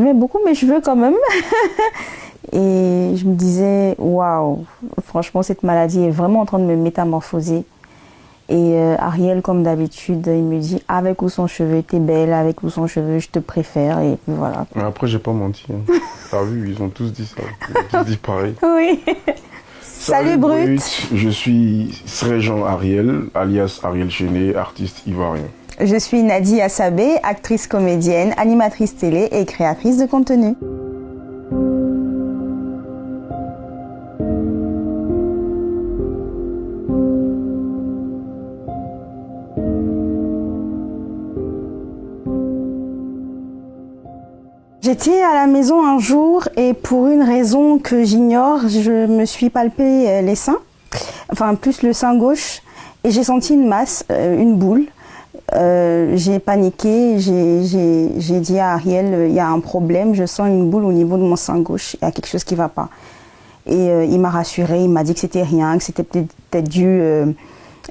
j'aimais beaucoup mes cheveux quand même. Et je me disais, waouh, franchement, cette maladie est vraiment en train de me métamorphoser. Et Ariel, comme d'habitude, il me dit, avec ou sans cheveux, t'es belle, avec ou sans cheveux, je te préfère. Et puis voilà. Après, j'ai pas menti. Hein. T'as vu, ils ont tous dit ça. Ils ont tous dit pareil. Oui. Salut Brut. Je suis Sréjean Ariel, alias Ariel Chenet, artiste ivoirien. Je suis Nadi Assabé, actrice comédienne, animatrice télé et créatrice de contenu. J'étais à la maison un jour et pour une raison que j'ignore, je me suis palpé les seins, enfin plus le sein gauche, et j'ai senti une masse, une boule. J'ai paniqué, j'ai dit à Ariel, il y a un problème, je sens une boule au niveau de mon sein gauche, il y a quelque chose qui ne va pas. Et il m'a rassuré, il m'a dit que c'était rien, que c'était peut-être dû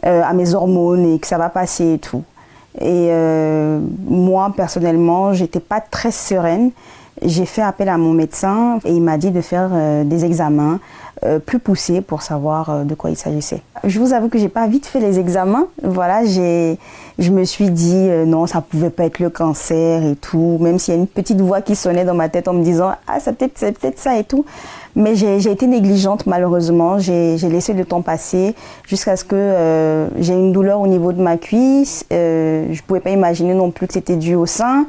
à mes hormones et que ça va passer et tout. Et moi, personnellement, j'étais pas très sereine. J'ai fait appel à mon médecin et il m'a dit de faire des examens plus poussés pour savoir de quoi il s'agissait. Je vous avoue que j'ai pas vite fait les examens. Voilà, je me suis dit non, ça pouvait pas être le cancer et tout, même s'il y a une petite voix qui sonnait dans ma tête en me disant ah, c'est peut-être ça et tout. Mais j'ai été négligente malheureusement, j'ai laissé le temps passer jusqu'à ce que j'ai une douleur au niveau de ma cuisse. Je pouvais pas imaginer non plus que c'était dû au sein.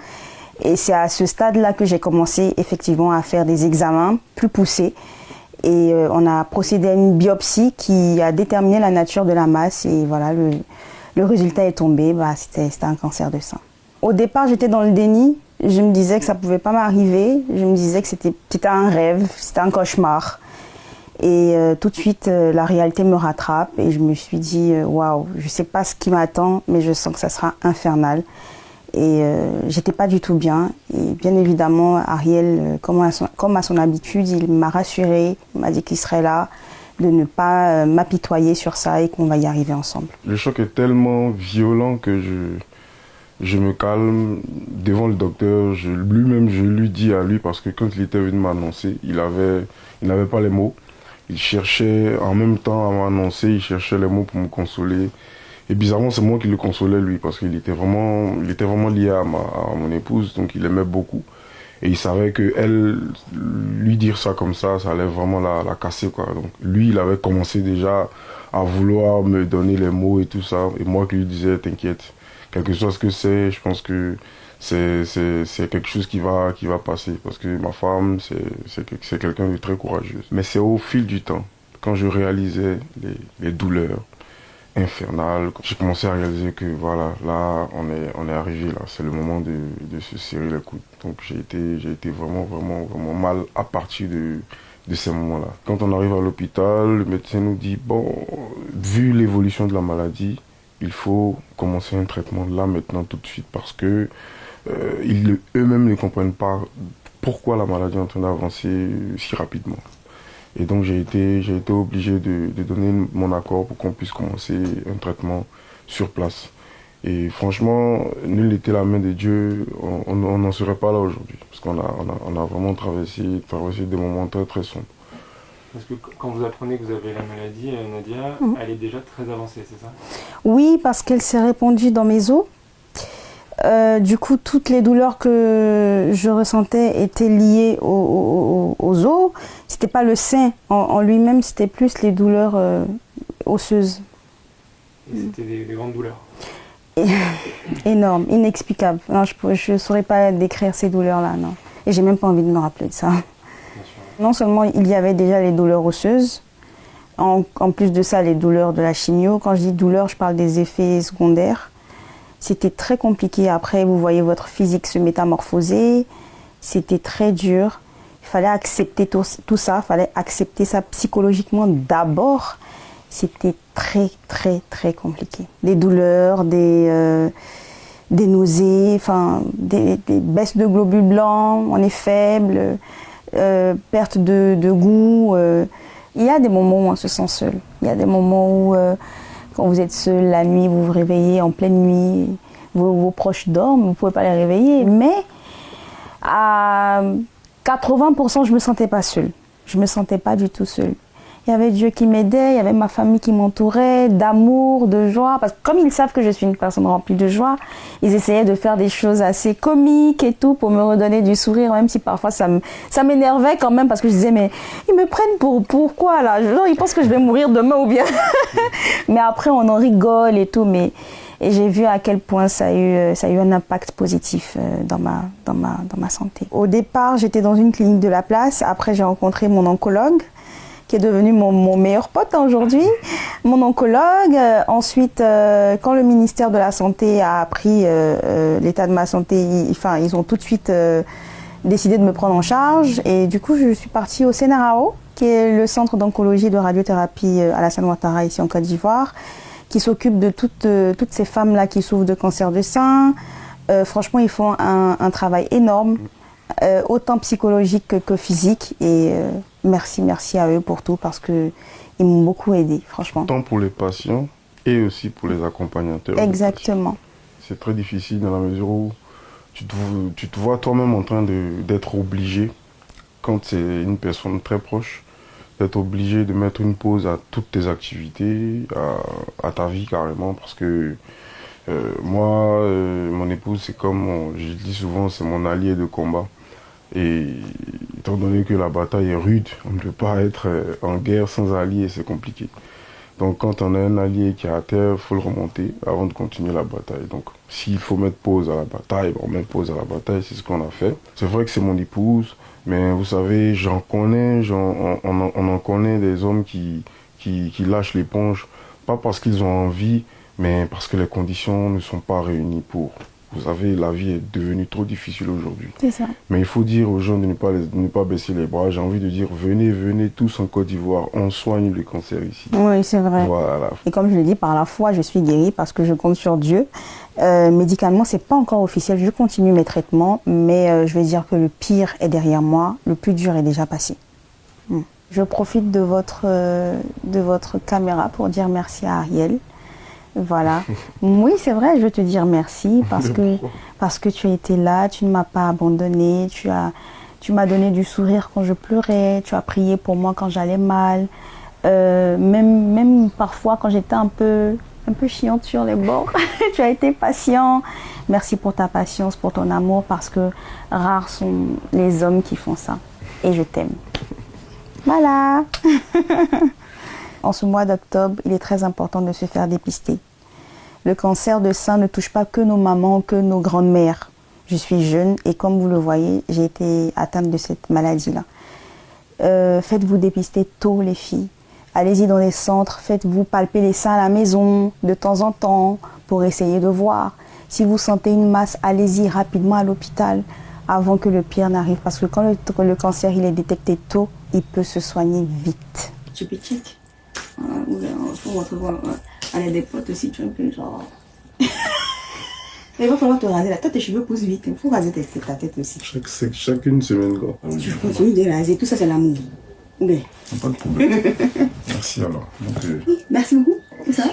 Et c'est à ce stade-là que j'ai commencé effectivement à faire des examens plus poussés. Et on a procédé à une biopsie qui a déterminé la nature de la masse. Et voilà, le résultat est tombé, c'était un cancer de sein. Au départ, j'étais dans le déni. Je me disais que ça ne pouvait pas m'arriver. Je me disais que c'était un rêve, c'était un cauchemar. Et tout de suite, la réalité me rattrape. Et je me suis dit, waouh, je ne sais pas ce qui m'attend, mais je sens que ça sera infernal. Et j'étais pas du tout bien. Et bien évidemment, Ariel, comme à son habitude, il m'a rassurée, il m'a dit qu'il serait là, de ne pas m'apitoyer sur ça et qu'on va y arriver ensemble. Le choc est tellement violent que je me calme devant le docteur. Lui-même, je lui dis à lui, parce que quand il était venu m'annoncer, il n'avait pas les mots. Il cherchait, en même temps à m'annoncer, il cherchait les mots pour me consoler. Et bizarrement, c'est moi qui le consolais, lui, parce qu'il était vraiment lié à mon épouse, donc il aimait beaucoup. Et il savait que elle, lui dire ça comme ça allait vraiment la casser, quoi. Donc lui, il avait commencé déjà à vouloir me donner les mots et tout ça. Et moi qui lui disais, t'inquiète, quelque chose que c'est, je pense que c'est quelque chose qui va passer. Parce que ma femme, c'est quelqu'un de très courageux. Mais c'est au fil du temps, quand je réalisais les douleurs infernal. J'ai commencé à réaliser que voilà, là, on est arrivé là. C'est le moment de se serrer les coudes. Donc j'ai été vraiment mal à partir de ces moments-là. Quand on arrive à l'hôpital, le médecin nous dit, bon, vu l'évolution de la maladie, il faut commencer un traitement là, maintenant, tout de suite, parce que eux-mêmes ne comprennent pas pourquoi la maladie est en train d'avancer si rapidement. Et donc j'ai été obligé de donner mon accord pour qu'on puisse commencer un traitement sur place. Et franchement, nul n'était la main de Dieu, on n'en serait pas là aujourd'hui. Parce qu'on a vraiment traversé des moments très très sombres. Parce que quand vous apprenez que vous avez la maladie, Nadia, elle est déjà très avancée, c'est ça? Oui, parce qu'elle s'est répandue dans mes os. Du coup, toutes les douleurs que je ressentais étaient liées aux os. C'était pas le sein en lui-même, c'était plus les douleurs osseuses. Et c'était des grandes douleurs? Énormes, inexplicables. Non, je ne saurais pas décrire ces douleurs-là, non. Et j'ai même pas envie de me rappeler de ça. Non seulement il y avait déjà les douleurs osseuses, en plus de ça, les douleurs de la chimio. Quand je dis douleurs, je parle des effets secondaires. C'était très compliqué. Après, vous voyez votre physique se métamorphoser. C'était très dur. Il fallait accepter tout ça. Il fallait accepter ça psychologiquement d'abord. C'était très, très, très compliqué. Des douleurs, des nausées, enfin, des baisses de globules blancs, on est faible, perte de goût. Il y a des moments où on se sent seul. Il y a des moments où... quand vous êtes seul la nuit, vous vous réveillez en pleine nuit, vos proches dorment, vous ne pouvez pas les réveiller. Mais À 80%, je me sentais pas seule. Je me sentais pas du tout seule. Il y avait Dieu qui m'aidait, il y avait ma famille qui m'entourait, d'amour, de joie. Parce que comme ils savent que je suis une personne remplie de joie, ils essayaient de faire des choses assez comiques et tout pour me redonner du sourire, même si parfois ça m'énervait quand même parce que je disais, mais ils me prennent pour quoi là? Genre, ils pensent que je vais mourir demain ou bien. Mais après, on en rigole et tout. Et j'ai vu à quel point ça a eu un impact positif dans ma santé. Au départ, j'étais dans une clinique de la place. Après, j'ai rencontré mon oncologue, qui est devenu mon meilleur pote aujourd'hui, mon oncologue. Ensuite, quand le ministère de la Santé a appris l'état de ma santé, ils ont tout de suite décidé de me prendre en charge. Et du coup, je suis partie au CNRAO, qui est le centre d'oncologie et de radiothérapie Alassane Ouattara, ici en Côte d'Ivoire, qui s'occupe de toutes ces femmes-là qui souffrent de cancer du sein. Franchement, ils font un travail énorme, autant psychologique que physique. Et merci à eux pour tout, parce qu'ils m'ont beaucoup aidé, franchement. Tant pour les patients et aussi pour les accompagnateurs. Exactement. C'est très difficile dans la mesure où tu te vois toi-même en train d'être obligé, quand c'est une personne très proche, d'être obligé de mettre une pause à toutes tes activités, à ta vie carrément, parce que moi, mon épouse, c'est comme, je dis souvent, c'est mon allié de combat. Et étant donné que la bataille est rude, on ne peut pas être en guerre sans allié, c'est compliqué. Donc quand on a un allié qui est à terre, il faut le remonter avant de continuer la bataille. Donc s'il faut mettre pause à la bataille, on met pause à la bataille, c'est ce qu'on a fait. C'est vrai que c'est mon épouse, mais vous savez, j'en connais, on en connaît des hommes qui lâchent l'éponge, pas parce qu'ils ont envie, mais parce que les conditions ne sont pas réunies pour. Vous savez, la vie est devenue trop difficile aujourd'hui. C'est ça. Mais il faut dire aux gens de ne pas baisser les bras. J'ai envie de dire, venez tous en Côte d'Ivoire, on soigne le cancer ici. Oui, c'est vrai. Voilà. Et comme je le dis, par la foi, je suis guérie parce que je compte sur Dieu. Médicalement, c'est pas encore officiel. Je continue mes traitements, mais je vais dire que le pire est derrière moi. Le plus dur est déjà passé. Je profite de votre caméra pour dire merci à Ariel. Voilà. Oui, c'est vrai, je veux te dire merci parce que tu as été là, tu ne m'as pas abandonnée, tu m'as donné du sourire quand je pleurais, tu as prié pour moi quand j'allais mal, même parfois quand j'étais un peu chiante sur les bords, tu as été patient. Merci pour ta patience, pour ton amour, parce que rares sont les hommes qui font ça. Et je t'aime. Voilà. En ce mois d'octobre, il est très important de se faire dépister. Le cancer de sein ne touche pas que nos mamans, que nos grandes-mères. Je suis jeune et comme vous le voyez, j'ai été atteinte de cette maladie-là. Faites-vous dépister tôt, les filles. Allez-y dans les centres, faites-vous palper les seins à la maison de temps en temps pour essayer de voir. Si vous sentez une masse, allez-y rapidement à l'hôpital avant que le pire n'arrive. Parce que quand le cancer il est détecté tôt, il peut se soigner vite. Tu es petite. Il faut rentrer voir. Elle a des potes aussi, tu es un peu genre. Il va falloir te raser la tête, tes cheveux poussent vite. Il faut raser ta tête aussi. Chacune semaine, quoi. Tu continues de raser, tout ça c'est l'amour. Okay. Pas de problème. Merci alors. Donc, merci beaucoup. C'est ça.